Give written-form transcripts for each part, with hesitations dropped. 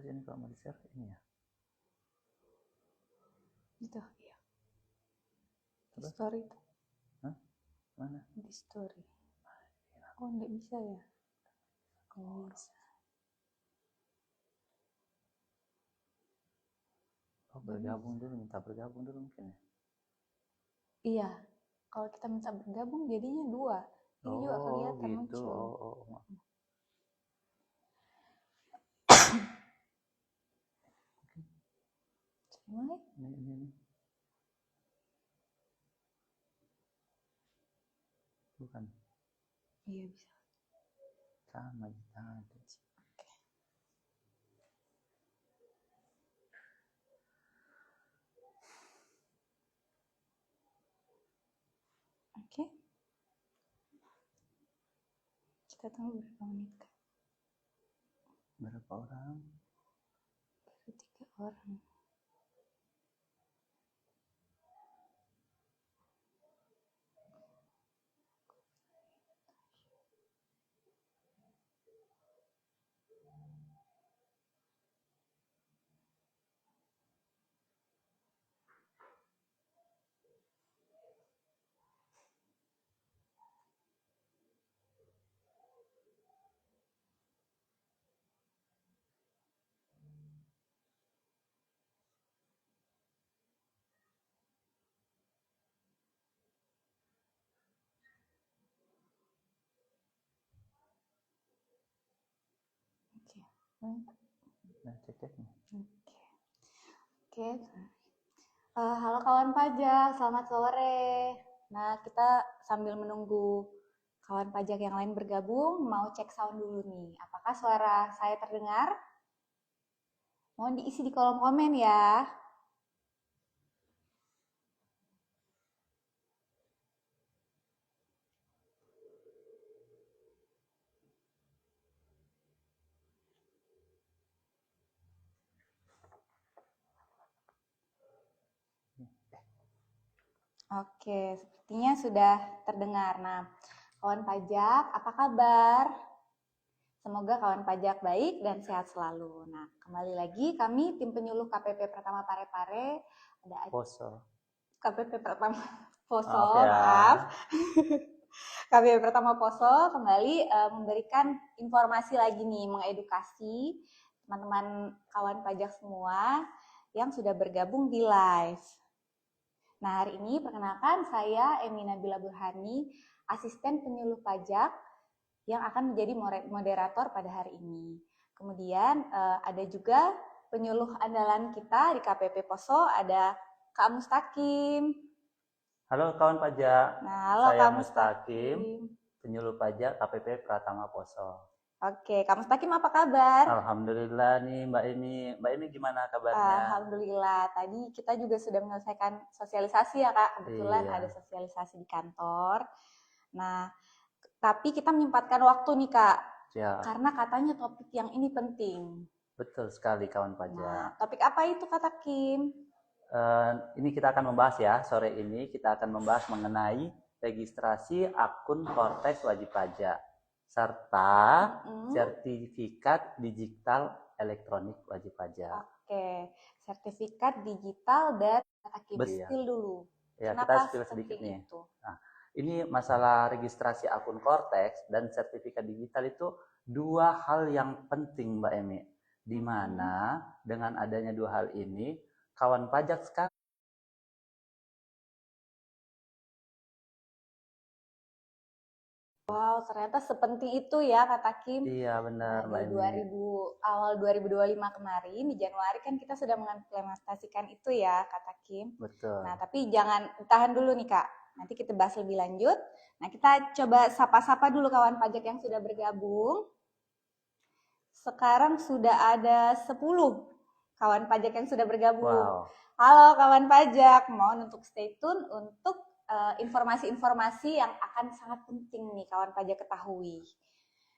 Terus ini kalau mau di-share ini ya. Itu iya. Di Terus? story itu. Hah? Mana? Di story. Oh, nggak bisa ya? Oh, bisa. Oh, bergabung dulu, minta bergabung dulu mungkin ya. Iya. Kalau kita minta bergabung jadinya 2. Ini juga kelihatan gitu. muncul. Mulai? Ini. Bukan. Iya bisa. Sama jangan. Oke. Kita tunggu berapa menit, Kak? Berapa orang? Baru 3 orang. Nah, cek nih. Oke. Halo kawan pajak, selamat sore. Nah, kita sambil menunggu kawan pajak yang lain bergabung, mau cek sound dulu nih. Apakah suara saya terdengar? Mohon diisi di kolom komen ya. Oke, sepertinya sudah terdengar. Nah, kawan pajak, apa kabar? Semoga kawan pajak baik dan sehat selalu. Nah, kembali lagi kami tim penyuluh KPP Pratama Parepare. Ada Poso. KPP Pratama Poso, Maaf ya. maaf. KPP Pratama Poso kembali memberikan informasi lagi nih, mengedukasi teman-teman kawan pajak semua yang sudah bergabung di live. Nah, hari ini perkenalkan saya Emi Nabila Burhani, asisten penyuluh pajak yang akan menjadi moderator pada hari ini. Kemudian ada juga penyuluh andalan kita di KPP Poso, ada Kak Mustaqim. Halo kawan pajak. Nah, halo saya Kak Mustaqim, penyuluh pajak KPP Pratama Poso. Oke, Kak Mustaqim apa kabar? Alhamdulillah nih Mbak Emi. Mbak Emi gimana kabarnya? Alhamdulillah. Tadi kita juga sudah menyelesaikan sosialisasi ya Kak. Kebetulan Iya. ada sosialisasi di kantor. Nah, tapi kita menyempatkan waktu nih Kak. Siap. Karena katanya topik yang ini penting. Betul sekali kawan pajak. Nah, topik apa itu Kak Kim? Ini kita akan membahas ya, sore ini kita akan membahas mengenai registrasi akun Kortex wajib pajak serta sertifikat digital elektronik wajib pajak. Oke, sertifikat digital dan spill dulu. Ya, kenapa kita spill sedikit nih. Nah, ini masalah registrasi akun Kortex dan sertifikat digital itu dua hal yang penting Mbak Emi. Di mana dengan adanya dua hal ini, kawan pajak sekarang wow, ternyata sepenting itu ya Kak Kim. Iya benar Mbak Emi. Awal 2025 kemarin di Januari kan kita sudah mengimplementasikan itu ya Kak Kim. Betul. Nah, tapi jangan tahan dulu nih Kak. Nanti kita bahas lebih lanjut. Nah, kita coba sapa-sapa dulu kawan pajak yang sudah bergabung. Sekarang sudah ada 10 kawan pajak yang sudah bergabung. Wow. Halo kawan pajak, mohon untuk stay tune untuk informasi-informasi yang akan sangat penting nih kawan pajak ketahui.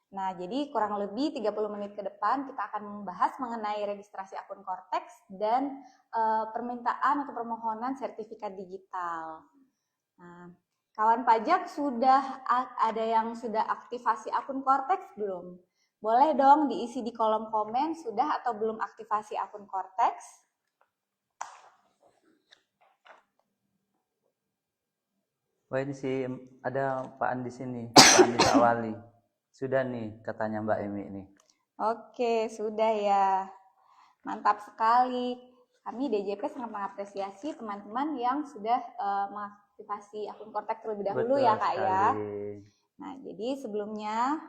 Nah, jadi kurang lebih 30 menit ke depan kita akan membahas mengenai registrasi akun Kortex dan permintaan atau permohonan sertifikat digital. Nah, kawan pajak sudah ada yang sudah aktivasi akun Kortex belum? Boleh dong diisi di kolom komen sudah atau belum aktivasi akun Cortex. Wah ini sih ada Pak Andi sini, Pak Andi Awali. Sudah nih katanya Mbak Emi nih. Oke, sudah ya. Mantap sekali. Kami DJP sangat mengapresiasi teman-teman yang sudah mengaktifasi akun Cortex terlebih dahulu. Betul ya Kak sekali. Ya. Nah, jadi sebelumnya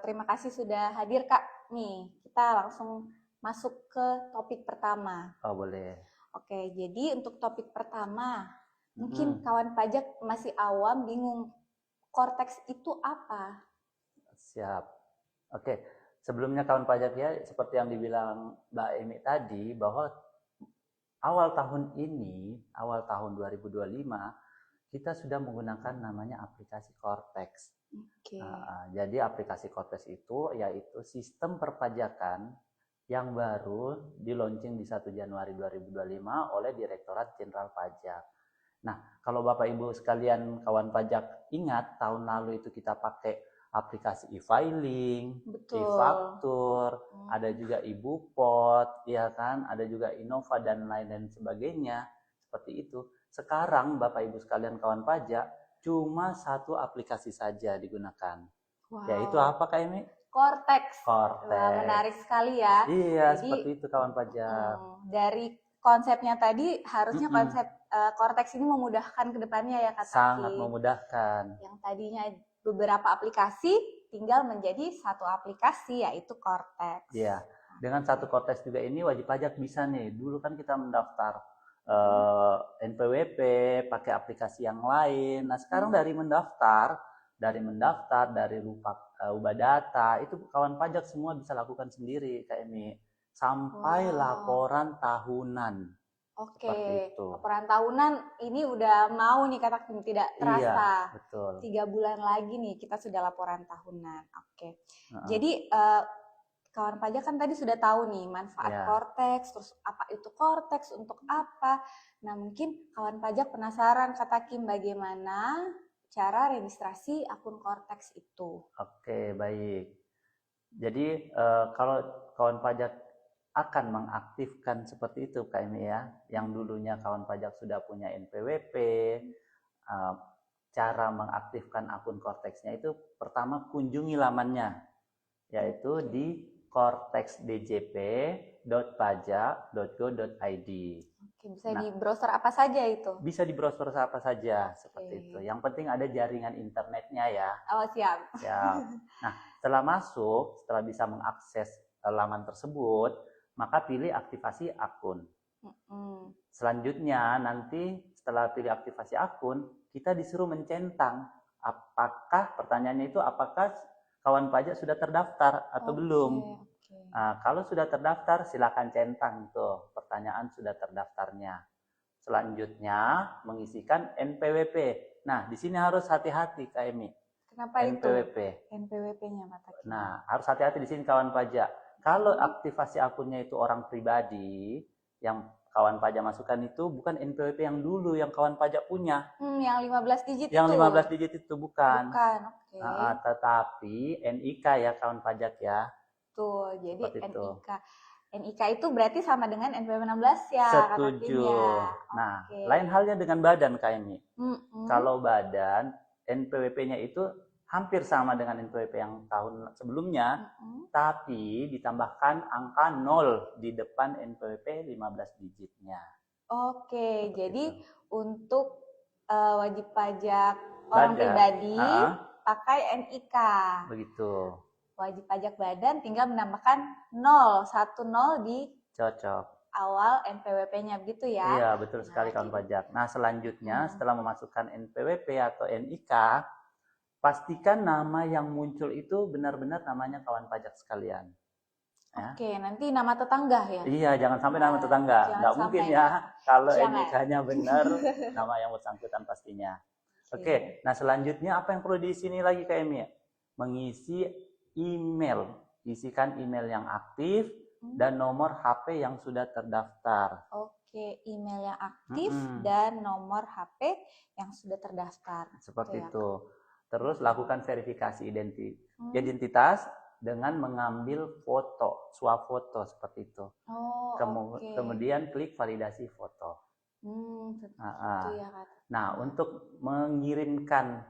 terima kasih sudah hadir Kak. Nih, kita langsung masuk ke topik pertama. Oh, boleh. Oke, jadi untuk topik pertama, mungkin kawan pajak masih awam, bingung. Cortex itu apa? Siap. Oke, sebelumnya kawan pajak ya, seperti yang dibilang Mbak Emi tadi, bahwa awal tahun ini, awal tahun 2025, kita sudah menggunakan namanya aplikasi Cortex. Okay. Jadi aplikasi Cortex itu yaitu sistem perpajakan yang baru di-launching di 1 Januari 2025 oleh Direktorat Jenderal Pajak. Nah, kalau Bapak Ibu sekalian kawan pajak ingat tahun lalu itu kita pakai aplikasi e-filing, e-faktur, ada juga e-Bupot, ya kan, ada juga Innova dan lain-lain sebagainya, seperti itu. Sekarang Bapak Ibu sekalian kawan pajak cuma satu aplikasi saja digunakan. Wow. Yaitu apa Kak Emi? Cortex. Cortex. Wah, menarik sekali ya. Iya, jadi, seperti itu kawan pajak. Dari konsepnya tadi harusnya konsep Cortex ini memudahkan ke depannya ya Kak Taki. Sangat memudahkan. Yang tadinya beberapa aplikasi tinggal menjadi satu aplikasi yaitu Cortex. Iya. Dengan satu Cortex juga ini wajib pajak bisa nih. Dulu kan kita mendaftar NPWP pakai aplikasi yang lain. Nah, sekarang dari mendaftar, dari ubah data, itu kawan pajak semua bisa lakukan sendiri Kak Emi. Sampai laporan tahunan. Oke, laporan tahunan ini udah mau nih kata tidak terasa. Iya, betul. 3 bulan lagi nih kita sudah laporan tahunan. Oke. Jadi kawan pajak kan tadi sudah tahu nih manfaat Cortex, terus apa itu Cortex, untuk apa. Nah, mungkin kawan pajak penasaran kata Kim bagaimana cara registrasi akun Cortex itu. Oke, baik. Jadi kalau kawan pajak akan mengaktifkan seperti itu Kak Emi ya, yang dulunya kawan pajak sudah punya NPWP, cara mengaktifkan akun Cortex-nya itu pertama kunjungi lamannya, yaitu di cortexdjp.pajak.go.id. Oke, bisa di browser apa saja itu? Bisa di browser apa saja, seperti itu. Yang penting ada jaringan internetnya ya. Oh, siap. Siap. Nah, setelah setelah bisa mengakses laman tersebut, maka pilih aktivasi akun. Selanjutnya nanti setelah pilih aktivasi akun, kita disuruh mencentang pertanyaannya itu apakah kawan pajak sudah terdaftar atau belum. Nah, kalau sudah terdaftar silakan centang tuh pertanyaan sudah terdaftarnya. Selanjutnya mengisikan NPWP. Nah, di sini harus hati-hati Kak Emi. Kenapa NPWP. itu? NPWP-nya Mata. Nah, harus hati-hati di sini kawan pajak. Kalau aktivasi akunnya itu orang pribadi, yang kawan pajak masukkan itu bukan NPWP yang dulu yang kawan pajak punya. Yang 15 digit yang itu? Yang 15 digit itu bukan. Bukan, oke. Tetapi NIK ya kawan pajak ya. Tuh, jadi NIK. NIK itu berarti sama dengan NPWP 16 ya? Setuju. Nah, lain halnya dengan badan Kak Emi. Kalau badan, NPWP-nya itu hampir sama dengan NPWP yang tahun sebelumnya, tapi ditambahkan angka 0 di depan NPWP 15 digitnya. Oke, jadi untuk wajib pajak orang pribadi pakai NIK. Begitu. Wajib pajak badan tinggal menambahkan 0, 10 di awal NPWP-nya begitu ya? Iya, betul sekali kawan pajak. Nah, selanjutnya setelah memasukkan NPWP atau NIK, pastikan nama yang muncul itu benar-benar namanya kawan pajak sekalian. Ya. Oke, nanti nama tetangga ya? Iya, jangan sampai nama tetangga. Nggak mungkin ya, kalau NIK-nya benar, nama yang bersangkutan pastinya. Oke, nah selanjutnya apa yang perlu di sini lagi Kak Emi? Mengisi email. Isikan email yang aktif dan nomor HP yang sudah terdaftar. Oke, email yang aktif dan nomor HP yang sudah terdaftar. Seperti itu. Terus lakukan verifikasi identitas dengan mengambil foto, swafoto seperti itu. Oh, oke. Kemudian klik validasi foto. Itu ya, Kak. Nah, untuk mengirimkan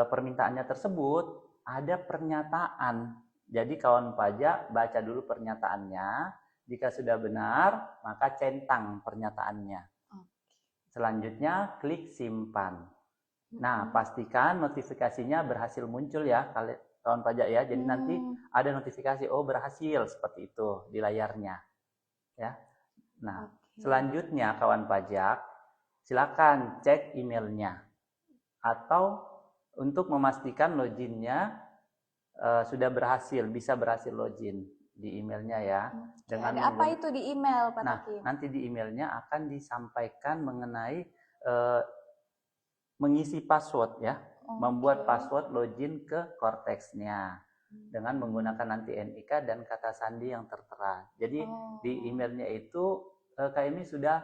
permintaannya tersebut ada pernyataan. Jadi kawan pajak baca dulu pernyataannya. Jika sudah benar, maka centang pernyataannya. Selanjutnya klik simpan. Nah, pastikan notifikasinya berhasil muncul ya, kawan pajak ya. Jadi nanti ada notifikasi, oh berhasil, seperti itu di layarnya. Ya. Nah, selanjutnya kawan pajak, silakan cek emailnya. Atau untuk memastikan loginnya sudah bisa berhasil login di emailnya ya. Dengan ada apa itu di email, Pak Takim? Nanti di emailnya akan disampaikan mengenai mengisi password ya, membuat password login ke Cortex-nya dengan menggunakan nanti NIK dan kata sandi yang tertera. Jadi di emailnya itu KMI sudah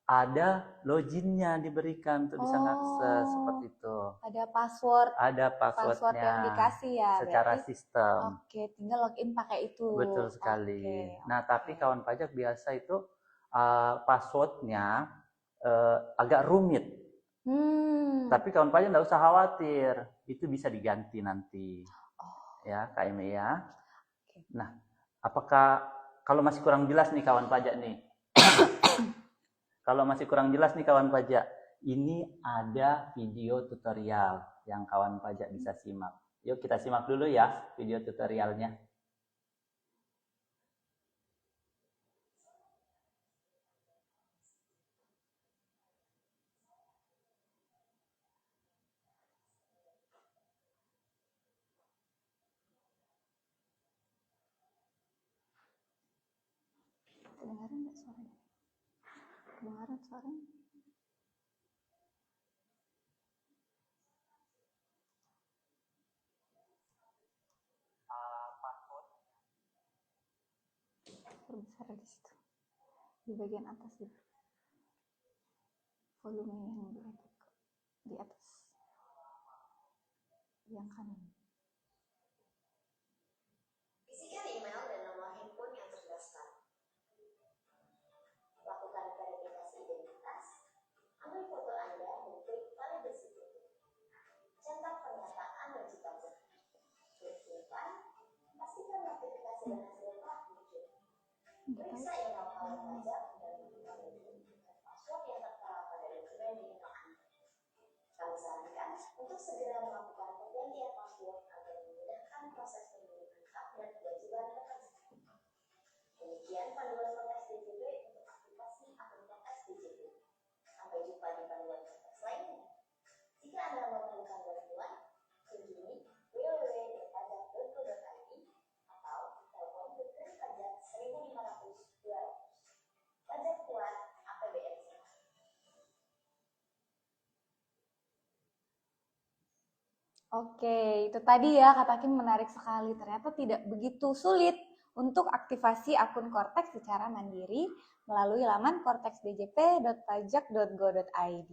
ada loginnya diberikan untuk bisa mengakses seperti itu. Ada password. Ada passwordnya yang dikasih ya. Secara sistem. Oke, tinggal login pakai itu. Betul sekali. Nah, tapi kawan pajak biasa itu passwordnya agak rumit. Tapi kawan pajak nggak usah khawatir, itu bisa diganti nanti. Ya, KMI ya. Nah, apakah kalau masih kurang jelas nih kawan pajak nih? Kalau masih kurang jelas nih kawan pajak, ini ada video tutorial yang kawan pajak bisa simak. Yuk kita simak dulu ya video tutorialnya. Kedengaran nggak suaranya? Kedengaran suaranya? Terbesar di situ, di bagian atas gitu. Volume yang di atas, yang kanan. Isikan email dan nomor handphone yang terdaftar. Lakukan verifikasi identitas. Ambil foto Anda dan klik validasi foto. Centang pernyataan wajib pajak. Klik simpan. Pastikan notifikasi dan hasilnya telah muncul. Periksa email kawan pajak dan lakukan login dengan password yang tertera pada dokumen di email Anda. Kami sarankan untuk segera melakukan penggantian password agar memudahkan proses pengiriman hak dan kewajiban berpajak. Demikian panduan Cortex DJP untuk aplikasi akun Cortex DJP. Sampai jumpa di panduan Cortex lainnya. Jika Anda memerlukan bantuan, kunjungi www.pajak.go.id atau telepon Dirjen Pajak 1500 200. Pajak kuat, APBN sehat. Oke, itu tadi ya kata Kim, menarik sekali. Ternyata tidak begitu sulit untuk aktivasi akun Cortex secara mandiri melalui laman cortexdjp.pajak.go.id.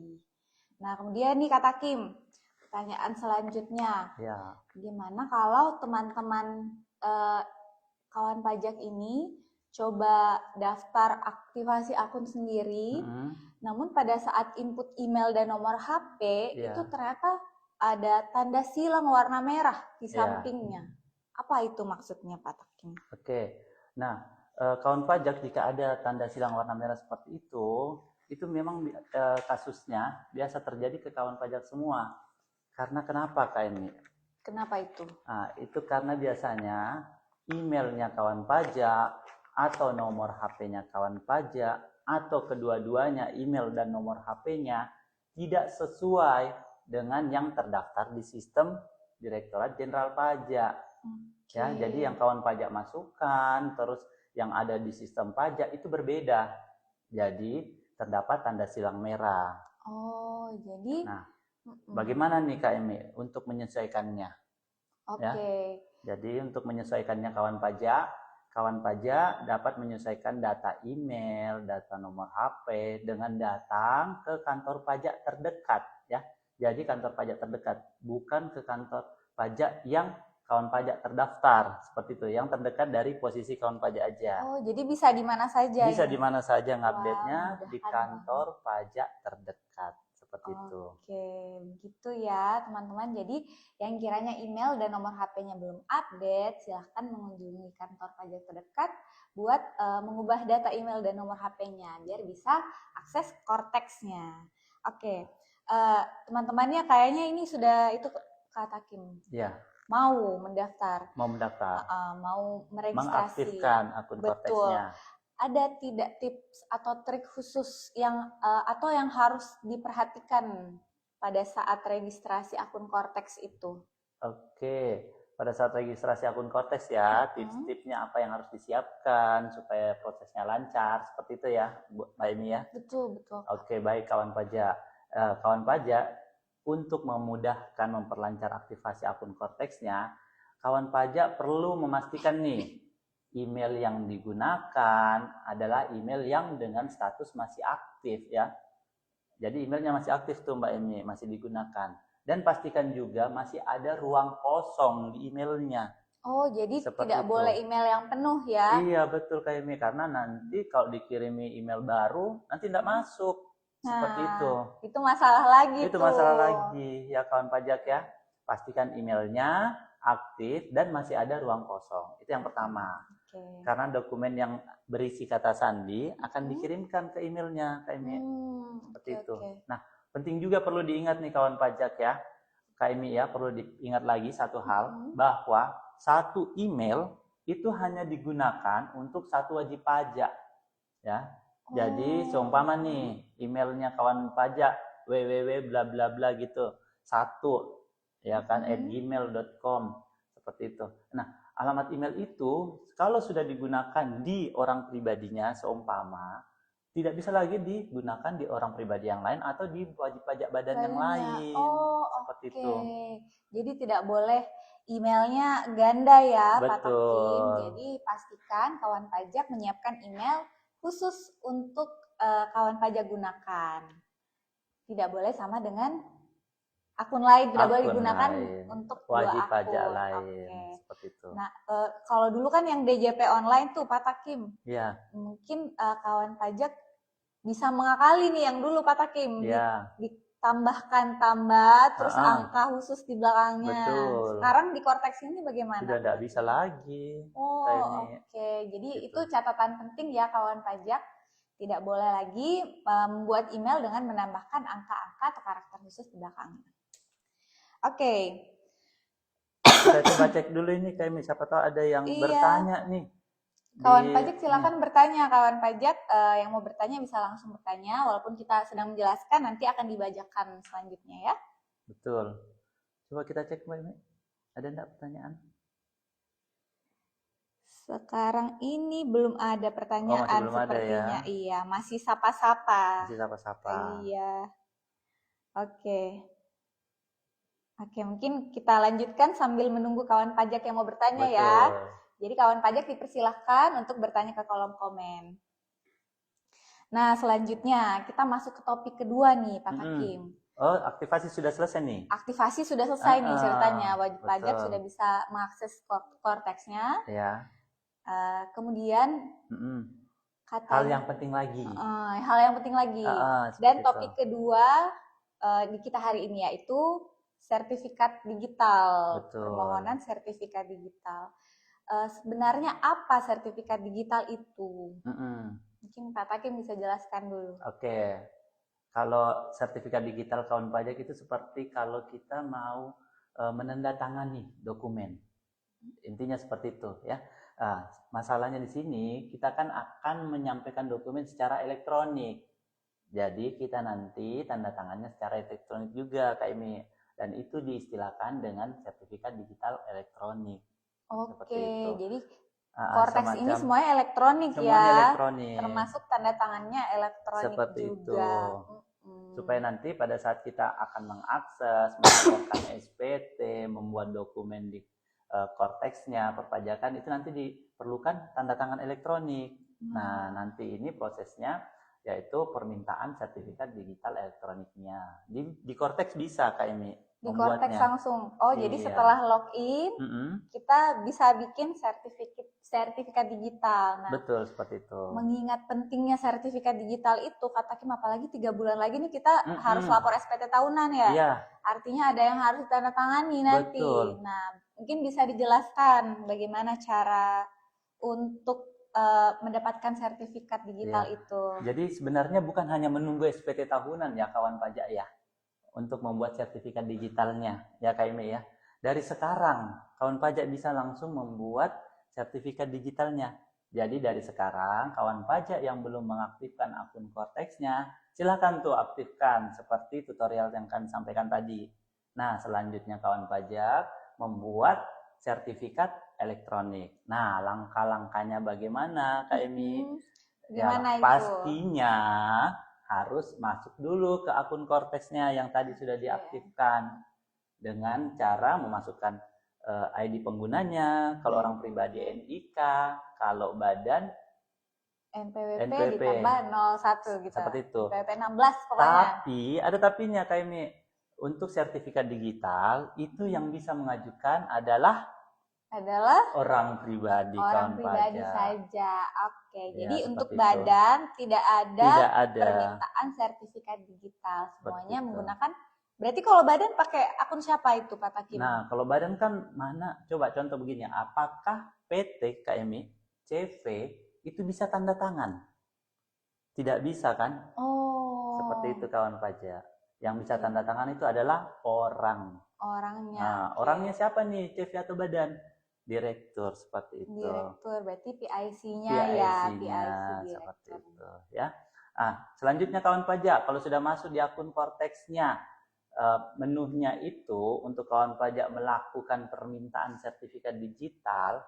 Nah, kemudian nih kata Kim, pertanyaan selanjutnya. Ya. Gimana kalau teman-teman kawan pajak ini coba daftar aktivasi akun sendiri, namun pada saat input email dan nomor HP itu ternyata ada tanda silang warna merah di sampingnya. Apa itu maksudnya, Pak Takim? Oke. Nah, kawan pajak jika ada tanda silang warna merah seperti itu memang kasusnya biasa terjadi ke kawan pajak semua. Karena kenapa Kak ini? Kenapa itu? Nah, itu karena biasanya emailnya kawan pajak atau nomor HP-nya kawan pajak atau kedua-duanya email dan nomor HP-nya tidak sesuai dengan yang terdaftar di sistem Direktorat Jenderal Pajak. Ya, jadi yang kawan pajak masukkan terus yang ada di sistem pajak itu berbeda. Jadi terdapat tanda silang merah. Oh, jadi bagaimana nih Kak Emi untuk menyesuaikannya? Oke. Ya? Jadi untuk menyesuaikannya kawan pajak dapat menyesuaikan data email, data nomor HP dengan datang ke kantor pajak terdekat ya. Jadi kantor pajak terdekat, bukan ke kantor pajak yang kawan pajak terdaftar, seperti itu, yang terdekat dari posisi kawan pajak aja. Oh, jadi bisa di mana saja Bisa ini? di mana saja ngupdate-nya, Wah, di mudahan kantor pajak terdekat, seperti itu. Oke, begitu ya teman-teman. Jadi yang kiranya email dan nomor HP-nya belum update, silahkan mengunjungi kantor pajak terdekat buat mengubah data email dan nomor HP-nya biar bisa akses Cortex-nya. Oke, teman-temannya kayaknya ini sudah itu kata Kim. Ya, Mau mendaftar, mau mendaftar, mau meregistrasi. mengaktifkan akun Betul. Cortex-nya. Ada tidak tips atau trik khusus yang atau yang harus diperhatikan pada saat registrasi akun Cortex itu? Oke, pada saat registrasi akun Cortex ya, tips-tipsnya apa yang harus disiapkan supaya prosesnya lancar, seperti itu ya, Mbak Emi ya. Betul, betul. Oke, baik kawan pajak. Kawan pajak, untuk memudahkan memperlancar aktivasi akun Cortex-nya, kawan pajak perlu memastikan nih, email yang digunakan adalah email yang dengan status masih aktif ya. Jadi emailnya masih aktif tuh Mbak Emi, masih digunakan. Dan pastikan juga masih ada ruang kosong di emailnya. Oh, jadi Seperti tidak itu. boleh email yang penuh ya? Iya betul Kak Emi, karena nanti kalau dikirimi email baru, nanti tidak masuk. Seperti itu. Itu masalah lagi Itu tuh. masalah lagi ya kawan pajak ya. Pastikan emailnya aktif dan masih ada ruang kosong. Itu yang pertama. Oke. Karena dokumen yang berisi kata sandi akan dikirimkan ke emailnya, Kak Emi. Seperti itu. Nah, penting juga perlu diingat nih kawan pajak ya, Kak Emi ya, perlu diingat lagi satu hal, bahwa satu email itu hanya digunakan untuk satu wajib pajak ya. Jadi seumpama nih emailnya kawan pajak www bla bla bla gitu, satu ya kan @gmail.com, seperti itu. Nah, alamat email itu kalau sudah digunakan di orang pribadinya seumpama, tidak bisa lagi digunakan di orang pribadi yang lain atau di wajib pajak badan yang lain. Seperti itu. Jadi tidak boleh emailnya ganda ya, Pak Takim. Betul. Jadi pastikan kawan pajak menyiapkan email khusus untuk kawan pajak gunakan. Tidak boleh sama dengan akun lain, tidak boleh digunakan untuk wajib dua akun. pajak lain. Seperti itu. Nah, kalau dulu kan yang DJP online tuh Pak Takim. Iya. Mungkin kawan pajak bisa mengakali nih yang dulu Pak Takim. Iya. Ditambahkan tambah terus angka khusus di belakangnya. Betul. Sekarang di Cortex ini bagaimana? Sudah tidak bisa lagi. Oke. Jadi itu catatan penting ya kawan pajak. Tidak boleh lagi membuat email dengan menambahkan angka-angka atau karakter khusus di belakangnya. Oke. Kita coba cek dulu ini kami, siapa tahu ada yang bertanya nih. Kawan pajak silakan bertanya. Kawan pajak yang mau bertanya bisa langsung bertanya, walaupun kita sedang menjelaskan nanti akan dibacakan selanjutnya ya. Betul. Coba kita cek Mbak Imi. Ada enggak pertanyaan? Sekarang ini belum ada pertanyaan sepertinya. Ya? Iya, masih sapa-sapa. Masih sapa-sapa. Iya. Oke, mungkin kita lanjutkan sambil menunggu kawan pajak yang mau bertanya. Betul. Ya. Jadi kawan pajak dipersilahkan untuk bertanya ke kolom komen. Nah, selanjutnya kita masuk ke topik kedua nih, Pak Hakim. Oh, aktivasi sudah selesai nih? Aktivasi sudah selesai nih ceritanya. Wajib pajak sudah bisa mengakses Cortex-nya. Ya. Kemudian hal yang penting lagi. Dan topik kedua di kita hari ini yaitu sertifikat digital. Betul. Permohonan sertifikat digital. Sebenarnya apa sertifikat digital itu? Mungkin Pak Takim bisa jelaskan dulu. Oke. Kalau sertifikat digital kawan pajak itu seperti kalau kita mau menandatangani dokumen. Intinya seperti itu ya. Masalahnya di sini kita kan akan menyampaikan dokumen secara elektronik. Jadi kita nanti tanda tangannya secara elektronik juga Kak Imi. Dan itu diistilahkan dengan sertifikat digital elektronik. Oke, jadi Cortex ini semuanya elektronik ya. Elektronik. Termasuk tanda tangannya elektronik seperti juga. Itu. Supaya nanti pada saat kita akan mengakses, melaporkan SPT, membuat dokumen di Cortex-nya, perpajakan, itu nanti diperlukan tanda tangan elektronik. Nah, nanti ini prosesnya yaitu permintaan sertifikat digital elektroniknya. Di Cortex bisa Kak Emi. Di Cortex membuatnya. langsung. Oh, jadi Iya. setelah login Mm-mm. kita bisa bikin sertifikat digital. Nah, Betul seperti itu. mengingat pentingnya sertifikat digital itu, kata Kim, apalagi 3 bulan lagi nih kita harus Mm-mm. lapor SPT tahunan ya. Iya, Artinya ada yang harus ditandatangani nanti. betul. Nah, mungkin bisa dijelaskan bagaimana cara untuk mendapatkan sertifikat digital Iya. itu. Jadi sebenarnya bukan hanya menunggu SPT tahunan ya kawan pajak ya, untuk membuat sertifikat digitalnya ya Kak Ime ya. Dari sekarang kawan pajak bisa langsung membuat sertifikat digitalnya. Jadi dari sekarang kawan pajak yang belum mengaktifkan akun Cortex-nya, silakan tuh aktifkan seperti tutorial yang kami sampaikan tadi. Nah, selanjutnya kawan pajak membuat sertifikat elektronik. Nah, langkah-langkahnya bagaimana Kak Emi? Gimana Ya, pastinya harus masuk dulu ke akun Cortex-nya yang tadi sudah diaktifkan dengan cara memasukkan ID penggunanya, kalau orang pribadi NIK, kalau badan NPWP NPWP ditambah 01 gitu. seperti itu. NPWP 16 pokoknya. Tapi ada tapinya Kak Emi. Untuk sertifikat digital itu yang bisa mengajukan adalah orang pribadi, orang kawan pribadi pajak saja. Oke, Ya, jadi untuk seperti badan tidak ada tidak ada. permintaan sertifikat digital. Semuanya itu. menggunakan. Berarti kalau badan pakai akun siapa itu Pak Takim? Nah, kalau badan kan mana? Coba contoh begini, apakah PT KMI, CV itu bisa tanda tangan? Tidak bisa kan? Oh. Seperti itu kawan pajak. Yang bisa tanda tangan itu adalah orang. Orangnya. Nah, orangnya siapa nih? CV atau badan? Direktur, seperti itu. Direktur, berarti PIC-nya PIC-nya, PIC seperti itu ya. Nah, selanjutnya kawan pajak, kalau sudah masuk di akun Cortex-nya, menunya itu untuk kawan pajak melakukan permintaan sertifikat digital,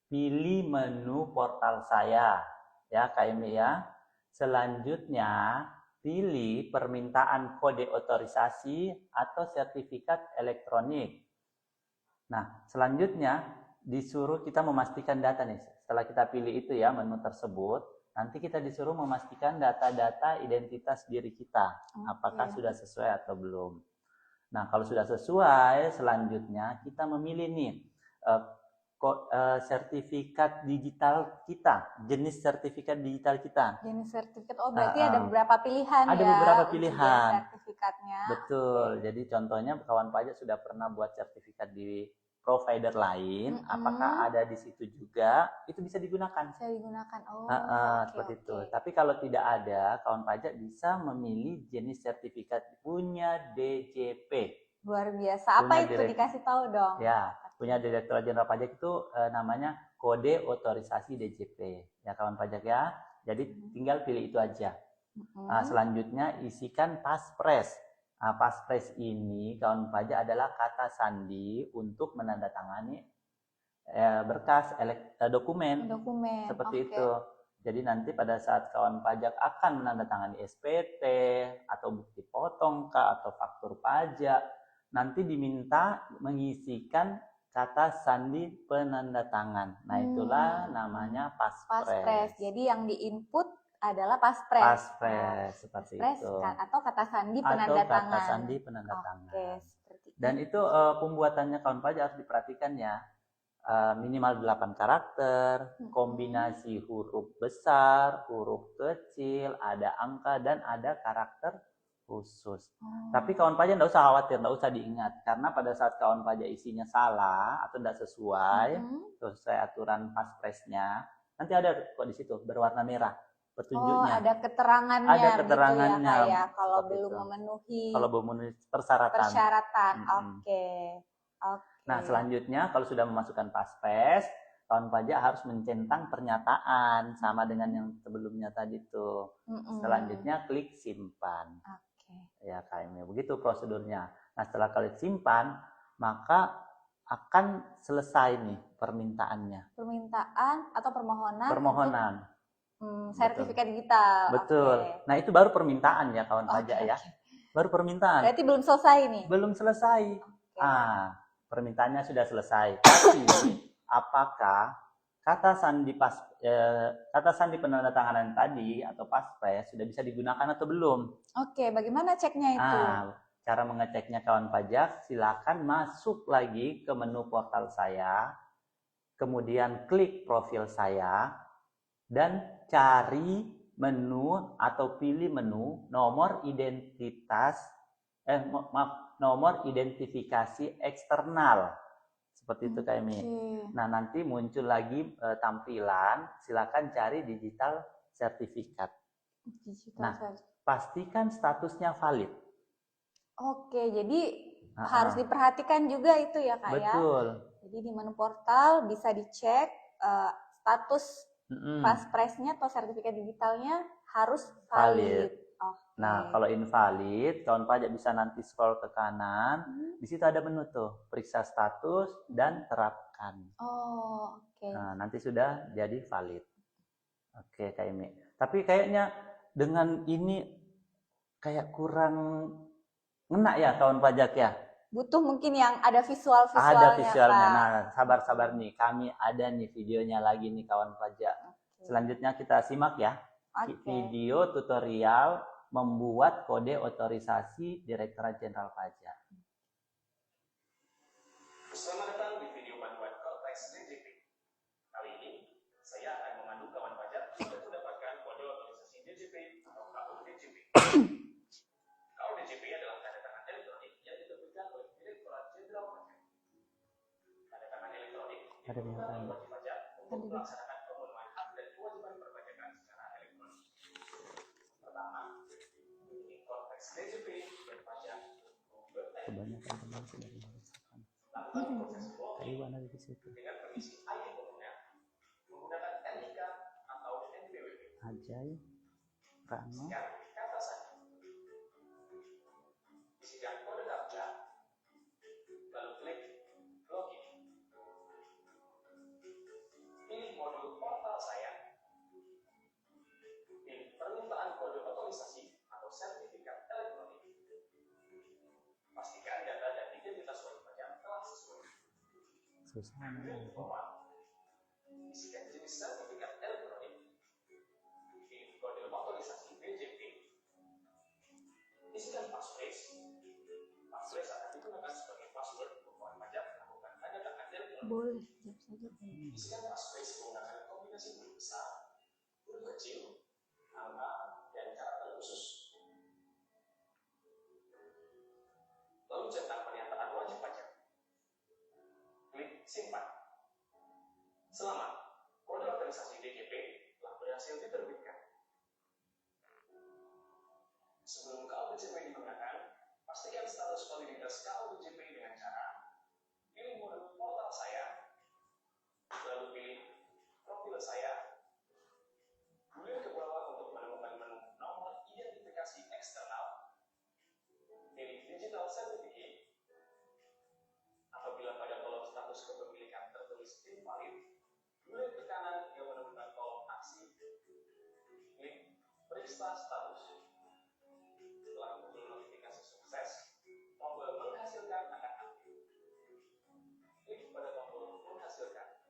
pilih menu portal saya ya KMI ya. Selanjutnya pilih permintaan kode otorisasi atau sertifikat elektronik. Nah, selanjutnya disuruh kita memastikan data nih. Setelah kita pilih itu ya menu tersebut, nanti kita disuruh memastikan data-data identitas diri kita. Apakah sudah sesuai atau belum. Nah, kalau sudah sesuai, selanjutnya kita memilih nih sertifikat digital kita, jenis sertifikat digital kita. Jenis sertifikat, berarti ada beberapa pilihan ada ya. Ada beberapa pilihan. Sertifikatnya. Betul, jadi contohnya kawan pajak sudah pernah buat sertifikat di provider lain, apakah ada di situ juga, itu bisa digunakan. Bisa digunakan, seperti itu. Tapi kalau tidak ada, kawan pajak bisa memilih jenis sertifikat punya DJP. Luar biasa. Apa itu? Dikasih tahu dong. Ya, punya Direktorat Jenderal Pajak itu namanya kode otorisasi DJP. Ya kawan pajak ya. Jadi tinggal pilih itu aja. Nah, selanjutnya isikan paspres. Nah, paspres ini kawan pajak adalah kata sandi untuk menandatangani berkas dokumen seperti itu. Jadi nanti pada saat kawan pajak akan menandatangani SPT atau bukti potong atau faktur pajak, nanti diminta mengisikan kata sandi penandatangan. Nah, itulah namanya paspres. Jadi yang diinput adalah paspres. Paspres seperti paspres, itu. Atau kata sandi penandatangan. Atau kata sandi penandatangan. Seperti itu. Dan itu pembuatannya kawan pajak harus diperhatikan ya. Minimal 8 karakter, kombinasi huruf besar, huruf kecil, ada angka dan ada karakter khusus. Tapi kawan pajak tidak usah khawatir, tidak usah diingat, karena pada saat kawan pajak isinya salah atau tidak sesuai aturan paspresnya, nanti ada kok di situ berwarna merah petunjuknya. Ada keterangannya. Ada keterangannya. Gitu ya, kalau belum memenuhi. Kalau belum memenuhi persyaratan. Oke. Nah, selanjutnya kalau sudah memasukkan paspres, kawan pajak harus mencentang pernyataan sama dengan yang sebelumnya tadi tuh. Selanjutnya klik simpan. Ya kayaknya begitu prosedurnya. Nah, setelah klik simpan, maka akan selesai nih permintaannya. Permintaan atau permohonan. Permohonan. Sertifikat digital. Betul. Nah, itu baru permintaan ya kawan pajak ya. Baru permintaan. Berarti belum selesai nih. Belum selesai. Permintaannya sudah selesai. Tapi apakah kata sandi penandatanganan tadi atau paspres sudah bisa digunakan atau belum? Bagaimana ceknya itu? Cara mengeceknya kawan pajak, silakan masuk lagi ke menu portal saya, kemudian klik profil saya, dan cari menu atau pilih menu nomor nomor identifikasi eksternal. Seperti itu Kak Emi. Nah, nanti muncul lagi tampilan, silakan cari digital sertifikat. Pastikan statusnya valid. Oke, jadi harus diperhatikan juga itu ya Kak. Betul. Ya. Jadi di menu portal bisa dicek status paspresnya atau sertifikat digitalnya harus valid. Nah, kalau invalid, kawan pajak bisa nanti scroll ke kanan. Di situ ada menu tuh, periksa status dan terapkan. Nah, nanti sudah jadi valid. Oke, Kak Emi. Tapi kayaknya dengan ini kayak kurang ngena ya kawan pajak ya. Butuh mungkin yang ada visualnya. Ada visualnya. Nah, sabar-sabar nih. Kami ada nih videonya lagi nih kawan pajak. Selanjutnya kita simak ya. Video tutorial membuat kode otorisasi Direktorat Jenderal Pajak. Selamat datang di video panduan Cortex DJP. Kali ini saya akan memandu kawan pajak untuk mendapatkan kode otorisasi DJP atau KODJP. KODJP adalah tanda tangan elektronik yang diterbitkan oleh Direktorat Jenderal Pajak. Tanda tangan elektronik digunakan oleh wajib pajak untuk melaksanakan pemenuhan hak dan kewajiban perpajakan secara elektronik. Pertama, ini Cortex DJP dan pajak. Kebanyakan teman sudah merasakan. Taiwan ada di situ. Dengan permisi ID umumnya menggunakan NIK atau NPWP. Ajay, Rano. Sekarang kata saja. Isikan kode captcha, lalu klik login. Pilih modul portal saya. Pilih permintaan kode otorisasi atau sertifikat elektronik. Pastikan data dan identitas wajib pajak telah sesuai. Susah. Isikan jenis sertifikat elektronik. Pilih kode otorisasi DJP. Isikan passphrase. Passphrase akan digunakan sebagai password untuk kawan pajak melakukan tanda tangan elektronik. Boleh, jawab saja. Isikan passphrase menggunakan kombinasi huruf besar, huruf kecil, angka, dan karakter khusus. Lalu cetak pernyataan wajib pajak. Klik simpan. Selamat, kode otorisasi DJP telah berhasil diterbitkan. Sebelum KODJP digunakan, pastikan status validitas KODJP dengan cara pilih modul portal saya, lalu pilih profil saya, gulir ke bawah untuk menemukan menu nomor identifikasi eksternal, pilih digital certificate. Apabila pada kolom status kepemilikan tertulis invalid, gulir ke kanan yang menemukan kolom aksi, klik periksa status. Setelah muncul notifikasi sukses, tombol menghasilkan akan aktif. Klik pada tombol menghasilkan.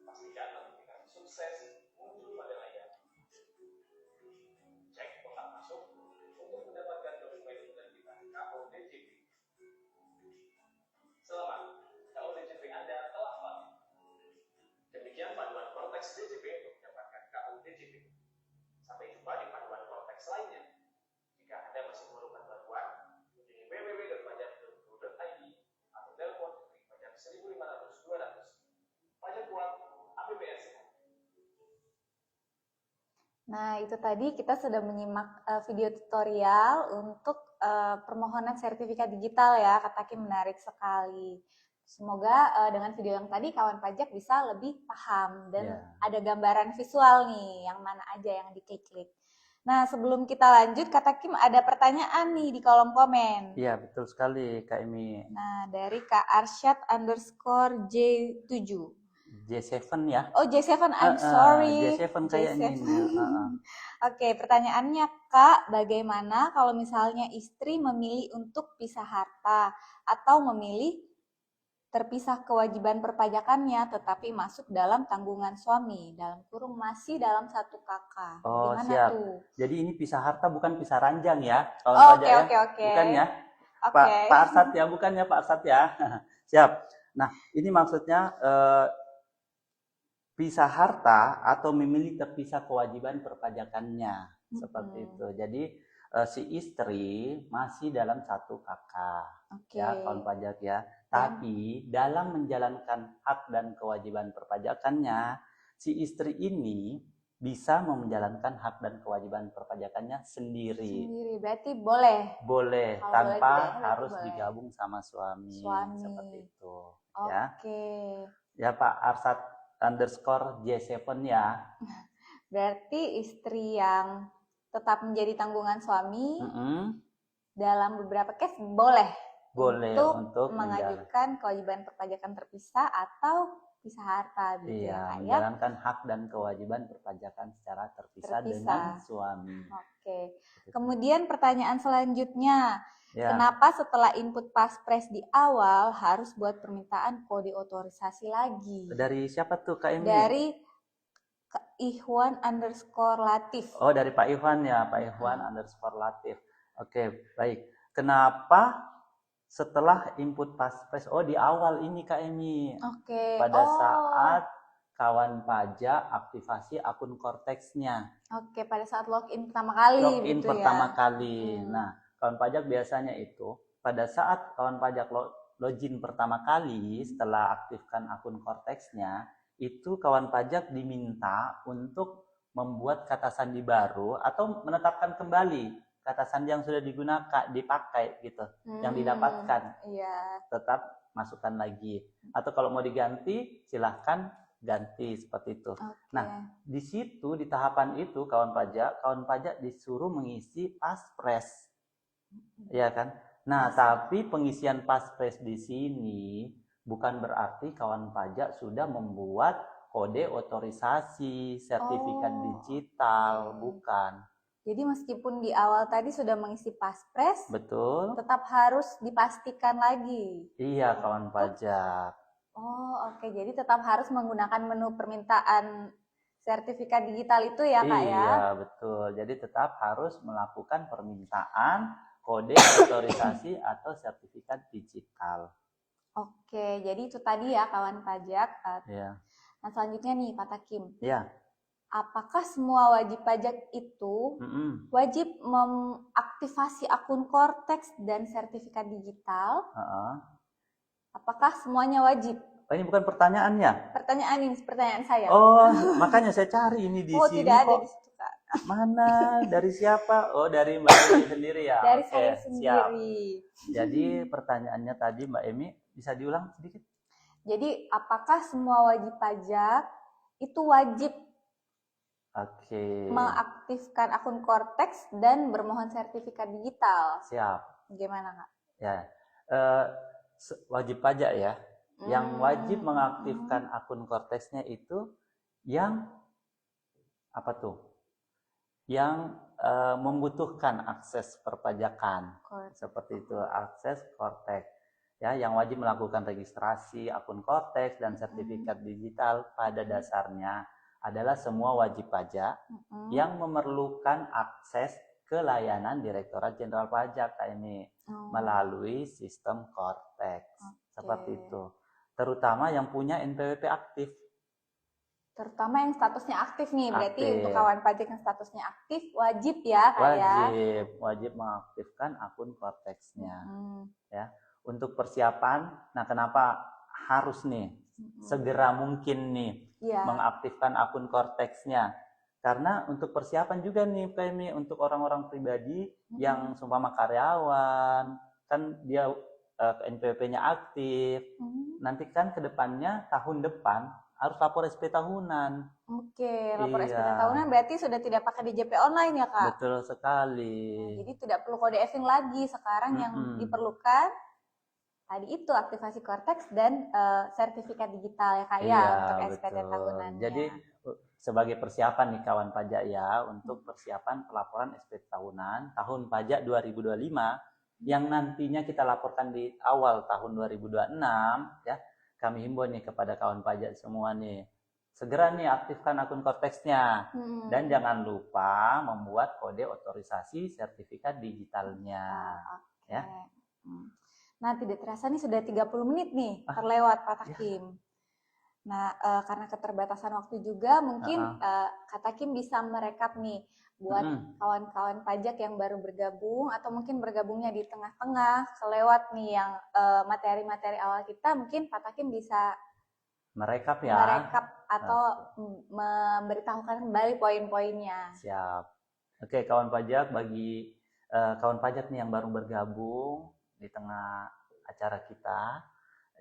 Pastikan notifikasi sukses muncul pada layar. Cek kotak masuk untuk mendapatkan dokumen identitas KODJP. Selamat, KODJP Anda telah valid. Demikian panduan Cortex DJP untuk mendapatkan KODJP. Sampai jumpa di panduan Cortex lainnya. Jika Anda masih memerlukan bantuan, kunjungi www.pajak.go.id atau telepon pajak 1500 200. Pajak kuat, APBN sehat. Nah, itu tadi kita sudah menyimak video tutorial untuk permohonan sertifikat digital ya, Kak Taki, menarik sekali. Semoga dengan video yang tadi kawan pajak bisa lebih paham dan ada gambaran visual nih, yang mana aja yang diklik-klik. Nah, sebelum kita lanjut, Kak Taki ada pertanyaan nih di kolom komen. Iya, betul sekali Kak Emi. Nah, dari Kak Arsyad_J7. J7 ya. Oh, J7, I'm sorry. J7 kayaknya ini. Oke, pertanyaannya Kak, bagaimana kalau misalnya istri memilih untuk pisah harta atau memilih terpisah kewajiban perpajakannya tetapi masuk dalam tanggungan suami, dalam kurung masih dalam satu kakak. Oh, Gimana siap. tuh? Jadi ini pisah harta bukan pisah ranjang ya, kawan Oh, pajak ya. oke. Bukan ya. Oke. Pak Arsat ya, bukan ya Pak Arsat ya. Siap. Nah, ini maksudnya pisah harta atau memilih terpisah kewajiban perpajakannya. Seperti itu. Jadi si istri masih dalam satu kakak. Oke. Ya, kawan pajak ya. Tapi dalam menjalankan hak dan kewajiban perpajakannya, si istri ini bisa menjalankan hak dan kewajiban perpajakannya sendiri. Sendiri, berarti boleh. Boleh, Kalau tanpa boleh, harus boleh. digabung sama suami. Seperti itu. Ya. Oke. Ya Pak Arsat _ J7 ya. Berarti istri yang tetap menjadi tanggungan suami dalam beberapa case boleh untuk mengajukan kewajiban perpajakan terpisah atau pisah harta gitu ya, Kak, ya. Menjalankan hak dan kewajiban perpajakan secara terpisah dengan suami. Oke. Kemudian pertanyaan selanjutnya, Ya. kenapa setelah input paspres di awal harus buat permintaan kode otorisasi lagi? Dari siapa tuh Kak Emi? Dari Ikhwan _ Latif. Oh, dari Pak Ikhwan ya, Pak Ikhwan _ Latif. Oke, baik. Kenapa setelah input paspres? Oh, di awal ini Kak Emi. Oke. Pada saat kawan pajak aktivasi akun Korteksnya. Oke, pada saat login pertama kali. Login gitu pertama ya. kali. Nah, kawan pajak biasanya itu pada saat kawan pajak login pertama kali setelah aktifkan akun Korteksnya, itu kawan pajak diminta untuk membuat kata sandi baru atau menetapkan kembali kata sandi yang sudah dipakai gitu, yang didapatkan. Iya. Tetap masukkan lagi. Atau kalau mau diganti, silahkan ganti seperti itu. Nah, di situ di tahapan itu kawan pajak disuruh mengisi paspres. Ya kan? Nah, tapi pengisian paspres di sini bukan berarti kawan pajak sudah membuat kode otorisasi, sertifikat digital, bukan. Jadi meskipun di awal tadi sudah mengisi paspres, betul, tetap harus dipastikan lagi. Iya, kawan pajak. Oh, oke. Jadi tetap harus menggunakan menu permintaan sertifikat digital itu ya, Kak, ya? Iya, betul. Jadi tetap harus melakukan permintaan kode otorisasi atau sertifikat digital. Oke, jadi itu tadi ya kawan pajak. Iya. Nah, selanjutnya nih Pak Takim. Iya. Apakah semua wajib pajak itu wajib mengaktifasi akun Korteks dan sertifikat digital? Apakah semuanya wajib? Oh, ini bukan pertanyaannya? Pertanyaan saya. Oh, makanya saya cari ini di sini. Oh, tidak ada di situ, Kak. Mana? Dari siapa? Oh, dari Mbak Emi sendiri ya? Dari saya sendiri. Siap. Jadi pertanyaannya tadi Mbak Emi, bisa diulang sedikit? Jadi, apakah semua wajib pajak itu wajib mengaktifkan akun Korteks dan bermohon sertifikat digital? Siap. Gimana, Kak? Ya, wajib pajak ya. Yang wajib mengaktifkan akun Korteksnya itu yang apa tuh? Yang membutuhkan akses perpajakan. Seperti itu, akses Korteks. Ya, yang wajib melakukan registrasi akun Korteks dan sertifikat digital pada dasarnya adalah semua wajib pajak yang memerlukan akses ke layanan Direktorat Jenderal Pajak ini melalui sistem Korteks. Seperti itu. Terutama yang punya NPWP aktif. Terutama yang statusnya aktif nih, berarti untuk kawan pajak yang statusnya aktif wajib ya, wajib mengaktifkan akun Korteksnya. Ya. Untuk persiapan, nah kenapa harus nih segera mungkin nih mengaktifkan akun Korteksnya? Karena untuk persiapan juga nih Pemi, untuk orang-orang pribadi yang seumpama karyawan, kan dia NPWP-nya aktif. Nanti kan ke depannya tahun depan harus lapor SP tahunan. Oke, lapor SP tahunan berarti sudah tidak pakai DJP online ya, Kak? Betul sekali. Jadi tidak perlu kode EVIN lagi. Sekarang yang diperlukan tadi itu aktivasi Korteks dan sertifikat digital ya, Kak, untuk SPT tahunan. Jadi sebagai persiapan nih kawan pajak ya, untuk persiapan pelaporan SPT tahunan tahun pajak 2025, yang nantinya kita laporkan di awal tahun 2026 ya, kami himbau nih kepada kawan pajak semua nih, segera nih aktifkan akun Korteksnya dan jangan lupa membuat kode otorisasi sertifikat digitalnya. Okay. Ya. Nah, tidak terasa nih sudah 30 menit nih terlewat Pak Takim. Nah, karena keterbatasan waktu juga mungkin Kak Takim bisa merekap nih buat kawan-kawan pajak yang baru bergabung atau mungkin bergabungnya di tengah-tengah kelewat nih yang materi-materi awal kita, mungkin Pak Takim bisa merekap atau memberitahukan kembali poin-poinnya. Siap. Oke, kawan pajak, bagi kawan pajak nih yang baru bergabung di tengah acara kita,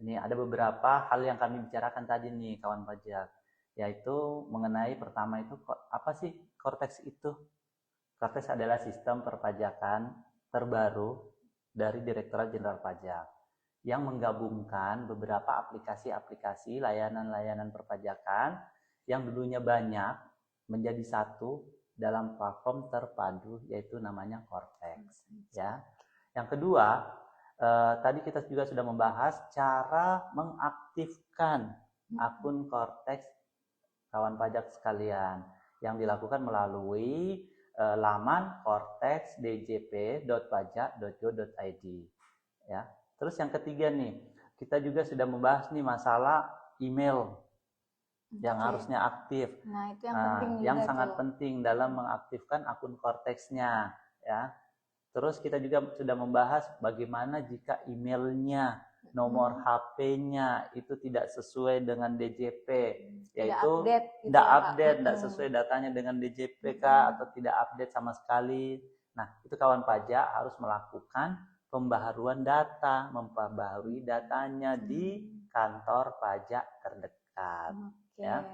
ini ada beberapa hal yang kami bicarakan tadi nih kawan pajak, yaitu mengenai pertama itu apa sih Korteks itu? Korteks adalah sistem perpajakan terbaru dari Direktorat Jenderal Pajak yang menggabungkan beberapa aplikasi-aplikasi layanan-layanan perpajakan yang dulunya banyak menjadi satu dalam platform terpadu, yaitu namanya Korteks. Ya. Yang kedua, tadi kita juga sudah membahas cara mengaktifkan akun Korteks kawan pajak sekalian yang dilakukan melalui laman korteksdjp.pajak.go.id. Ya. Terus yang ketiga nih, kita juga sudah membahas nih masalah email yang harusnya aktif. Nah, itu yang penting juga yang sangat penting dalam mengaktifkan akun Korteksnya, ya. Terus kita juga sudah membahas bagaimana jika emailnya, nomor HP-nya itu tidak sesuai dengan DJP, yaitu tidak update, tidak sesuai datanya dengan DJP atau tidak update sama sekali. Nah, itu kawan pajak harus melakukan pembaharuan data, memperbaharui datanya di kantor pajak terdekat. Ya.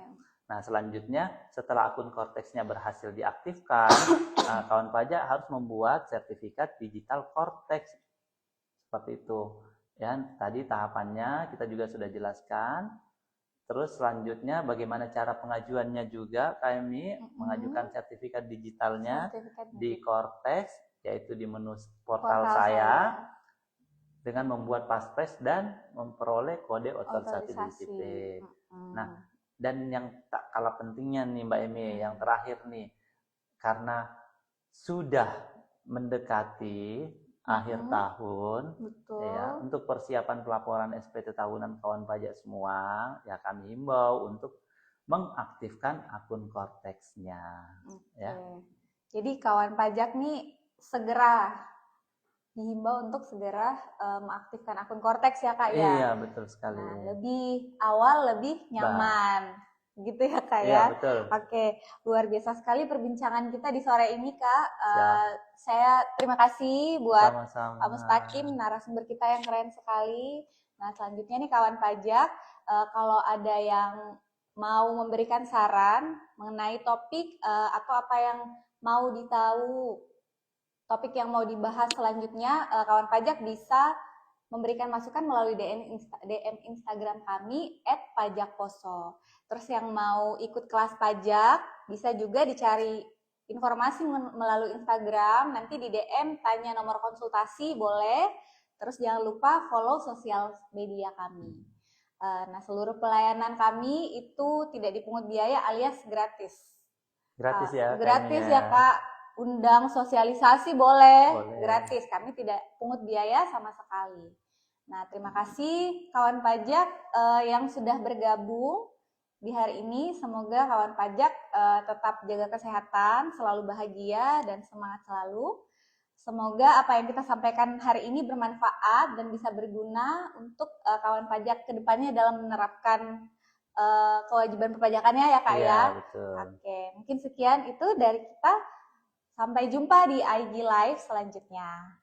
Nah, selanjutnya setelah akun Korteksnya berhasil diaktifkan, kawan pajak harus membuat sertifikat digital Korteks. Seperti itu. Ya, tadi tahapannya kita juga sudah jelaskan. Terus selanjutnya bagaimana cara pengajuannya juga, kami mengajukan sertifikat digitalnya di Korteks, yaitu di menu portal saya dengan membuat passphrase dan memperoleh kode otorisasi DJP. Nah, dan yang tak kalah pentingnya nih Mbak Emi, yang terakhir nih, karena sudah mendekati akhir tahun, ya, untuk persiapan pelaporan SPT tahunan kawan pajak semua, ya kami himbau untuk mengaktifkan akun Korteksnya. Ya. Jadi kawan pajak nih segera dihimbau untuk segera mengaktifkan akun Korteks ya Kak ya. Iya, betul sekali. Nah, lebih awal lebih nyaman. Gitu ya Kak ya. Iya, betul. Oke, luar biasa sekali perbincangan kita di sore ini Kak. Saya terima kasih buat Pak Mustaqim, narasumber kita yang keren sekali. Nah, selanjutnya nih kawan pajak, kalau ada yang mau memberikan saran mengenai topik atau apa yang mau ditahu, topik yang mau dibahas selanjutnya, kawan pajak bisa memberikan masukan melalui DM Instagram kami @pajakposo. Terus yang mau ikut kelas pajak bisa juga dicari informasi melalui Instagram, nanti di DM tanya nomor konsultasi boleh. Terus jangan lupa follow sosial media kami. Nah, seluruh pelayanan kami itu tidak dipungut biaya alias gratis. Gratis ya? Gratis ya Kak. Undang sosialisasi boleh, gratis. Kami tidak pungut biaya sama sekali. Nah, terima kasih kawan pajak yang sudah bergabung di hari ini. Semoga kawan pajak tetap jaga kesehatan, selalu bahagia dan semangat selalu. Semoga apa yang kita sampaikan hari ini bermanfaat dan bisa berguna untuk kawan pajak ke depannya dalam menerapkan kewajiban perpajakannya ya Kak ya. Betul. Oke, mungkin sekian itu dari kita. Sampai jumpa di IG Live selanjutnya.